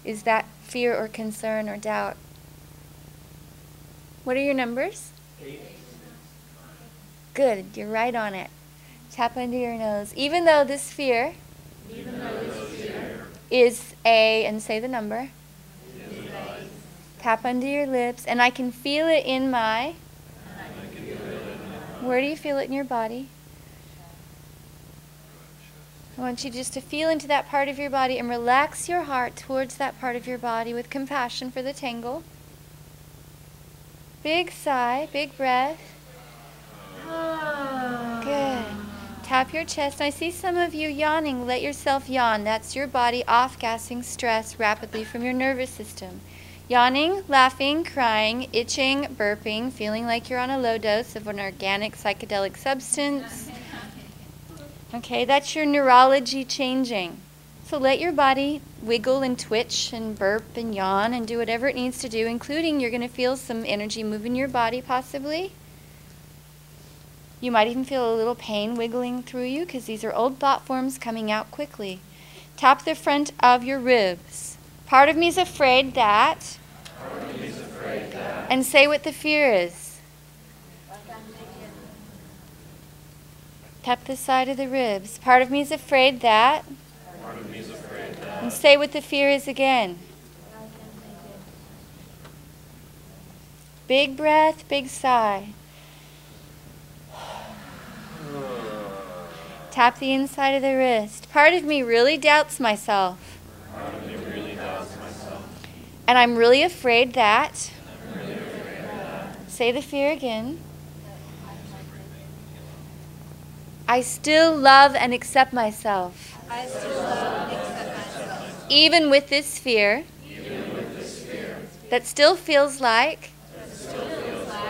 is that fear or concern or doubt? What are your numbers? 8. Good, you're right on it. Tap under your nose. Even though this fear is a, and say the number. Tap under your lips, and I can feel it in my. Where do you feel it in your body? I want you just to feel into that part of your body and relax your heart towards that part of your body with compassion for the tangle. Big sigh, big breath. Good. Tap your chest. I see some of you yawning. Let yourself yawn. That's your body off-gassing stress rapidly from your nervous system. Yawning, laughing, crying, itching, burping, feeling like you're on a low dose of an organic psychedelic substance. Okay, that's your neurology changing. So let your body wiggle and twitch and burp and yawn and do whatever it needs to do, including you're going to feel some energy move in your body possibly. You might even feel a little pain wiggling through you because these are old thought forms coming out quickly. Tap the front of your ribs. Part of me is afraid that. And say what the fear is. Tap the side of the ribs. Part of me is afraid that. And say what the fear is again. Big breath, big sigh. Tap the inside of the wrist. Part of me really doubts myself. And I'm really afraid that. Say the fear again. I still love and accept myself. Even with this fear. That still feels like.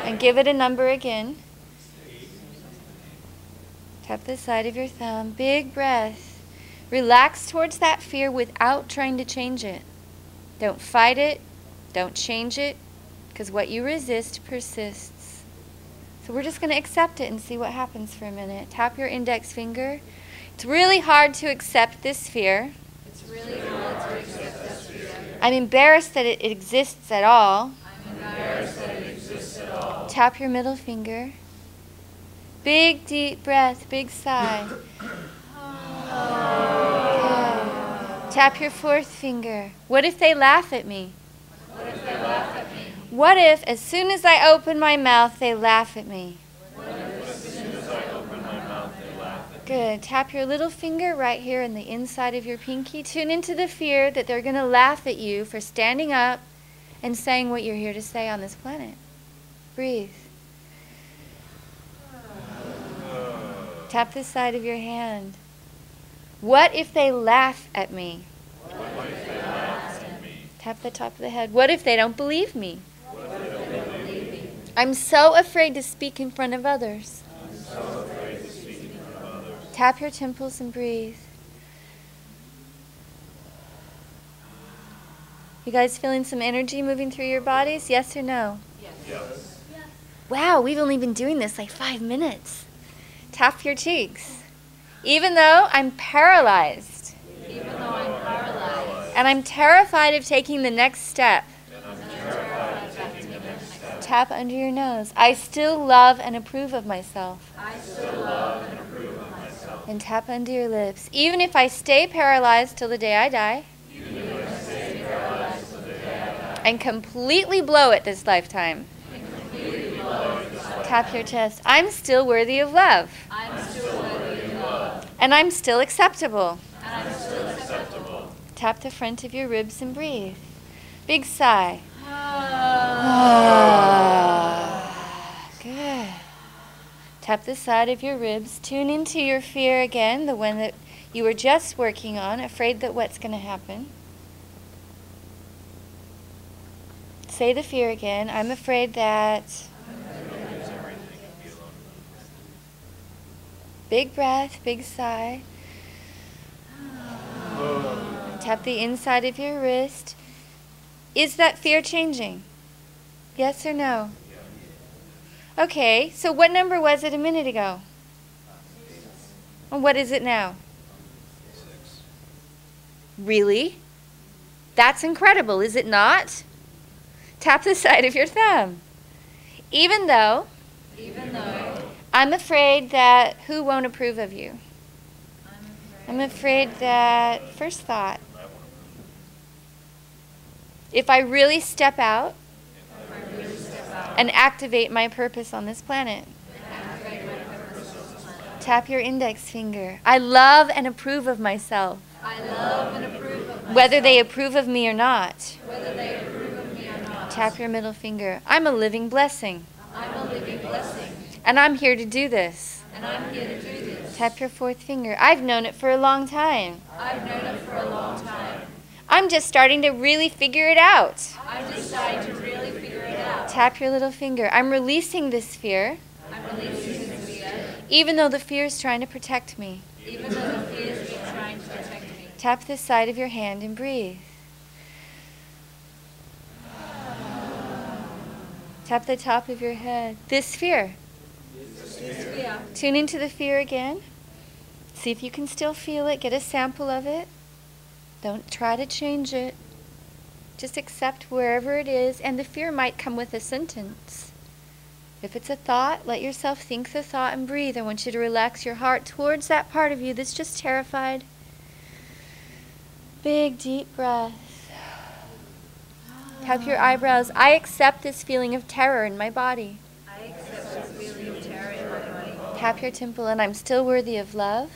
And give it a number again. Tap the side of your thumb. Big breath. Relax towards that fear without trying to change it. Don't fight it. Don't change it. Because what you resist persists. So we're just going to accept it and see what happens for a minute. Tap your index finger. It's really hard to accept this fear. I'm embarrassed that it exists at all. Tap your middle finger. Big deep breath, big sigh. Okay. Tap your fourth finger. What if they laugh at me? What if, as soon as I open my mouth, they laugh at me? Good. Tap your little finger right here in the inside of your pinky. Tune into the fear that they're going to laugh at you for standing up and saying what you're here to say on this planet. Breathe. Tap the side of your hand. What if they laugh at me? Tap the top of the head. What if they don't believe me? I'm so afraid to speak in front of others. Tap your temples and breathe. You guys feeling some energy moving through your bodies? Yes or no? Yes. Wow, we've only been doing this like 5 minutes. Tap your cheeks. Even though I'm paralyzed. And I'm terrified of taking the next step. Tap under your nose. I still love and approve of myself. And tap under your lips. Even if I stay paralyzed till the day I die. And completely blow it this lifetime. Tap your chest. I'm still worthy of love. And I'm still acceptable. Tap the front of your ribs and breathe. Big sigh. Good. Tap the side of your ribs. Tune into your fear again, the one that you were just working on, afraid that what's going to happen. Say the fear again. I'm afraid that. Big breath, big sigh. Tap the inside of your wrist. Is that fear changing? Yes or no? Okay, so what number was it a minute ago? And what is it now? 6. Really? That's incredible, is it not? Tap the side of your thumb. Even though I'm afraid that who won't approve of you? I'm afraid that, first thought, if I really step out and activate my purpose on this planet. Tap your index finger. I love and approve of myself. Whether they approve of me or not. Tap your middle finger. I'm a living blessing. And I'm here to do this. Tap your fourth finger. I've known it for a long time. I'm just starting to really figure it out. Tap your little finger. I'm releasing this fear. Even though the fear is trying to protect me. Tap the side of your hand and breathe. Tap the top of your head. This fear. Tune into the fear again. See if you can still feel it. Get a sample of it. Don't try to change it. Just accept wherever it is, and the fear might come with a sentence. If it's a thought, let yourself think the thought and breathe. I want you to relax your heart towards that part of you that's just terrified. Big, deep breath. Tap your eyebrows. I accept this feeling of terror in my body. Tap your temple, and I'm still worthy of love.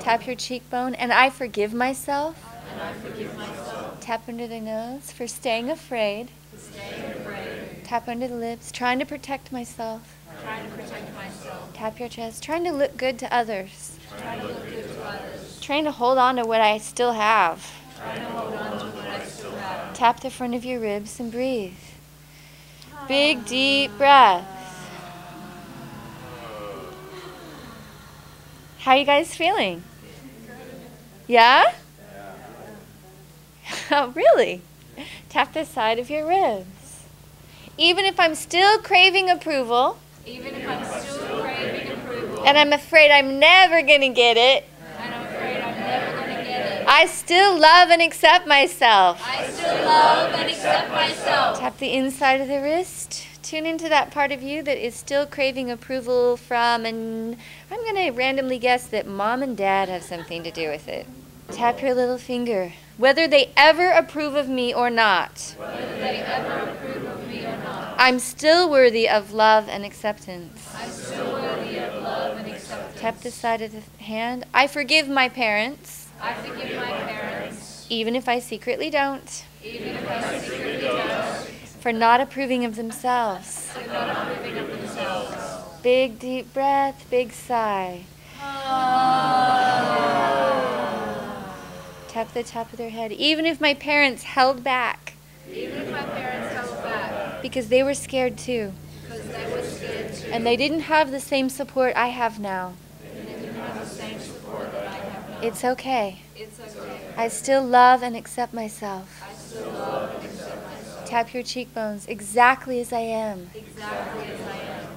Tap your cheekbone, and I forgive myself. Tap under the nose for staying afraid. Tap under the lips, trying to protect myself. Tap your chest, trying to look good to others. Trying to hold on to what I still have. Tap the front of your ribs and breathe. Big, deep breath. How are you guys feeling? Yeah? Oh, really? Tap the side of your ribs. Even if I'm still craving approval, and I'm afraid I'm never going to get it, I still love and accept myself. Tap the inside of the wrist. Tune into that part of you that is still craving approval from, and I'm going to randomly guess that mom and dad have something to do with it. Tap your little finger. Whether they ever approve of me or not, I'm still worthy of love and acceptance. Tap the side of the hand. I forgive my parents. Even if I secretly don't. For not approving of themselves. Big deep breath, big sigh. Tap the top of their head. Even if my parents held back. Because they were scared too. And they didn't have the same support I have now. It's okay. I still love and accept myself. Tap your cheekbones exactly as I am.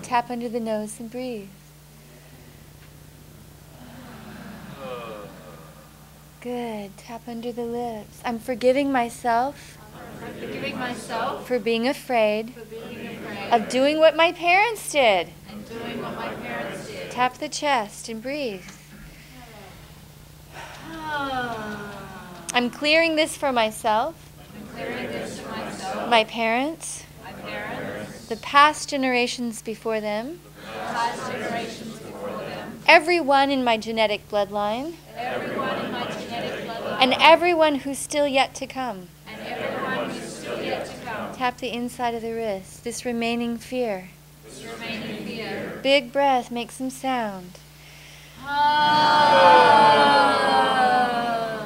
Tap under the nose and breathe. Good. Tap under the lips. I'm forgiving myself for being afraid of doing what my parents did. Tap the chest and breathe. I'm clearing this for myself, my parents, the past generations before them, everyone in my genetic bloodline, and everyone who's still yet to come. Tap the inside of the wrist, this remaining fear. Big breath, make some sound.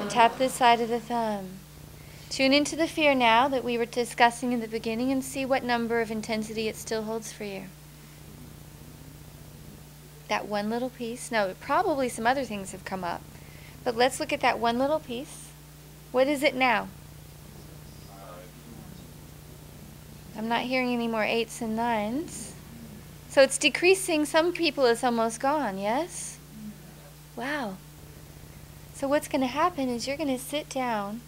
Tap the side of the thumb. Tune into the fear now that we were discussing in the beginning and see what number of intensity it still holds for you. That one little piece. Now, probably some other things have come up, but let's look at that one little piece. What is it now? I'm not hearing any more 8s and 9s. So it's decreasing. Some people it's almost gone, yes? Wow. So what's going to happen is you're going to sit down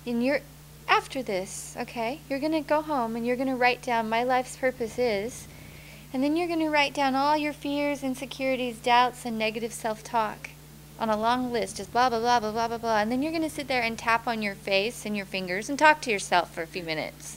And after this, okay, you're going to go home and you're going to write down my life's purpose is, and then you're going to write down all your fears, insecurities, doubts, and negative self-talk on a long list, just blah, blah, blah, blah, blah, blah, blah. And then you're going to sit there and tap on your face and your fingers and talk to yourself for a few minutes.